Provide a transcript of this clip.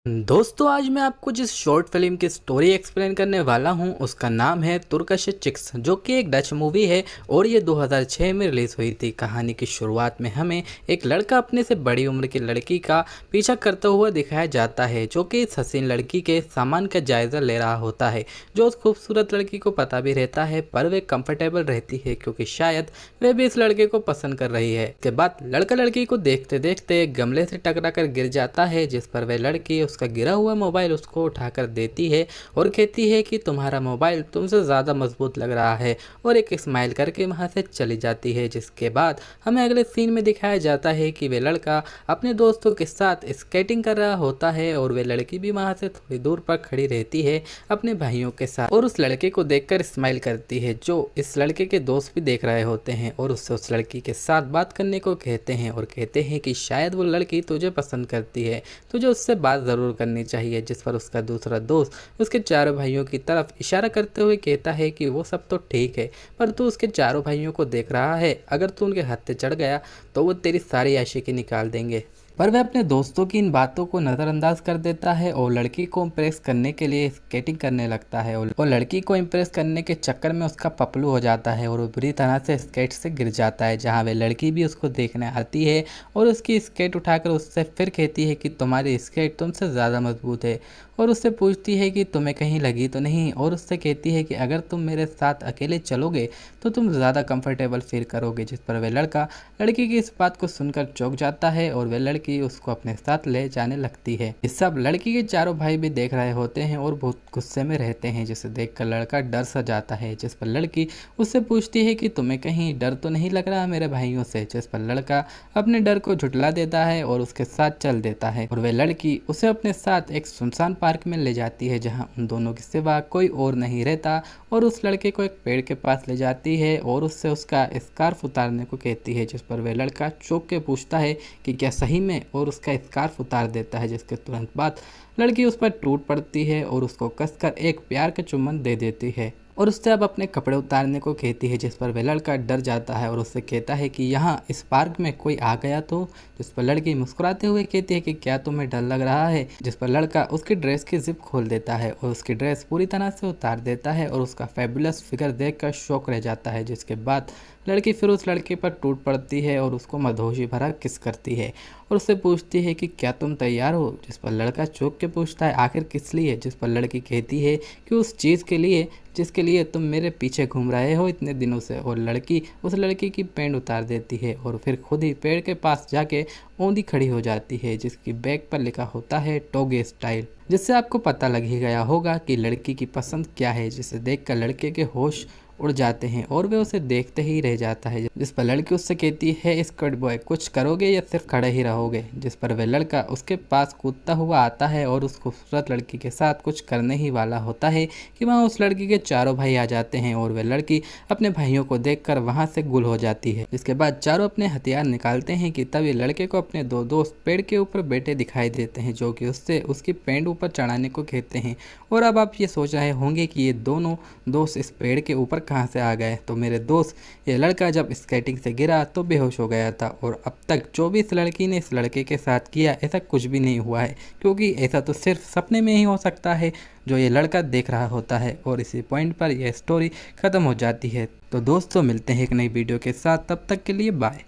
दोस्तों आज मैं आपको जिस शॉर्ट फिल्म की स्टोरी एक्सप्लेन करने वाला हूं उसका नाम है तुर्किश चिक्स, जो कि एक डच मूवी है और ये 2006 में रिलीज हुई थी। कहानी की शुरुआत में हमें एक लड़का अपने से बड़ी उम्र की लड़की का पीछा करता हुआ दिखाया जाता है, जो कि इस हसीन लड़की के सामान का जायजा ले रहा होता है। जो उस खूबसूरत लड़की को पता भी रहता है, पर वे कंफर्टेबल रहती है क्योंकि शायद वे भी इस लड़के को पसंद कर रही है। इसके बाद लड़का लड़की को देखते देखते गमले से टकरा कर गिर जाता है, जिस पर वह लड़की उसका गिरा हुआ मोबाइल उसको उठाकर देती है और कहती है कि तुम्हारा मोबाइल तुमसे ज़्यादा मजबूत लग रहा है, और एक स्माइल करके वहाँ से चली जाती है। जिसके बाद हमें अगले सीन में दिखाया जाता है कि वे लड़का अपने दोस्तों के साथ स्केटिंग कर रहा होता है और वे लड़की भी वहाँ से थोड़ी दूर पर खड़ी रहती है अपने भाइयों के साथ, और उस लड़के को देखकर स्माइल करती है, जो इस लड़के के दोस्त भी देख रहे होते हैं और उससे उस लड़की के साथ बात करने को कहते हैं और कहते हैं कि शायद वो लड़की तुझे पसंद करती है, तुझे उससे बात ज़रूर करनी चाहिए। जिस पर उसका दूसरा दोस्त उसके चारों भाइयों की तरफ इशारा करते हुए कहता है कि वो सब तो ठीक है, पर तू उसके चारों भाइयों को देख रहा है, अगर तू उनके हाथ से चढ़ गया तो वो तेरी सारी आशिकी निकाल देंगे। पर वह अपने दोस्तों की इन बातों को नज़रअंदाज कर देता है और लड़की को इम्प्रेस करने के लिए स्केटिंग करने लगता है, और लड़की को इम्प्रेस करने के चक्कर में उसका पपलू हो जाता है और वो बुरी तरह से स्केट से गिर जाता है, जहाँ वह लड़की भी उसको देखने आती है और उसकी स्केट उठाकर उससे फिर कहती है कि तुम्हारी स्केट तुमसे ज़्यादा मजबूत है, और उससे पूछती है कि तुम्हें कहीं लगी तो नहीं, और उससे कहती है कि अगर तुम मेरे साथ अकेले चलोगे तो तुम ज़्यादा कंफर्टेबल फील करोगे। जिस पर वह लड़का लड़की की इस बात को सुनकर चौंक जाता है और वह लड़की उसको अपने साथ ले जाने लगती है। इस सब लड़की के चारों भाई भी देख रहे होते हैं और बहुत गुस्से में रहते हैं, जिसे देखकर लड़का डर सा जाता है। जिस पर लड़की उससे पूछती है कि तुम्हें कहीं डर तो नहीं लग रहा मेरे भाइयों से, जिस पर लड़का अपने डर को झुठला देता है और उसके साथ चल देता है, और वह लड़की उसे अपने साथ एक सुनसान पार्क में ले जाती है, जहां उन दोनों के सिवा कोई और नहीं रहता, और उस लड़के को एक पेड़ के पास ले जाती है और उससे उसका स्कार्फ उतारने को कहती है। जिस पर वह लड़का चौंक के पूछता है कि क्या सही में, और उसका स्कार्फ उतार देता है, जिसके तुरंत बाद लड़की उस पर टूट पड़ती है और उसको कसकर एक प्यार का चुम्बन दे देती है और उससे अब अपने कपड़े उतारने को कहती है। जिस पर वह लड़का डर जाता है और उससे कहता है कि यहाँ इस पार्क में कोई आ गया तो। जिस पर लड़की मुस्कुराते हुए कहती है कि क्या तुम्हें डर लग रहा है। जिस पर लड़का उसकी ड्रेस की जिप खोल देता है और उसकी ड्रेस पूरी तरह से उतार देता है और उसका फैबुलस फिगर देखकर शौक रह जाता है। जिसके बाद लड़की फिर उस लड़के पर टूट पड़ती है और उसको मदहोशी भरा किस करती है और उससे पूछती है कि क्या तुम तैयार हो। जिस पर लड़का चौंक के पूछता है आखिर किस लिए। जिस पर लड़की कहती है कि उस चीज़ के लिए जिसके लिए तुम मेरे पीछे घूम रहे हो इतने दिनों से। और लड़की उस लड़की की पैंट उतार देती है और फिर खुद ही पेड़ के पास जाके औंधी खड़ी हो जाती है, जिसकी बैग पर लिखा होता है टोगे स्टाइल, जिससे आपको पता लग ही गया होगा कि लड़की की पसंद क्या है। जिसे देखकर लड़के के होश उड़ जाते हैं और वे उसे देखते ही रह जाता है। जिस पर लड़की उससे कहती है स्क्वाड बॉय कुछ करोगे या सिर्फ खड़े ही रहोगे। जिस पर वह लड़का उसके पास कूदता हुआ आता है और उस खूबसूरत लड़की के साथ कुछ करने ही वाला होता है कि वहाँ उस लड़की के चारों भाई आ जाते हैं और वह लड़की अपने भाइयों को देखकर वहाँ से गुल हो जाती है। जिसके बाद चारों अपने हथियार निकालते हैं कि तभी लड़के को अपने दो दोस्त पेड़ के ऊपर बैठे दिखाई देते हैं, जो कि उससे उसकी पैंट ऊपर चढ़ाने को कहते हैं। और अब आप ये सोच रहे होंगे कि ये दोनों दोस्त इस पेड़ के ऊपर कहाँ से आ गए। तो मेरे दोस्त, ये लड़का जब स्केटिंग से गिरा तो बेहोश हो गया था और अब तक जो भी इस लड़की ने इस लड़के के साथ किया ऐसा कुछ भी नहीं हुआ है, क्योंकि ऐसा तो सिर्फ सपने में ही हो सकता है जो ये लड़का देख रहा होता है। और इसी पॉइंट पर यह स्टोरी ख़त्म हो जाती है। तो दोस्तों मिलते हैं एक नई वीडियो के साथ, तब तक के लिए बाय।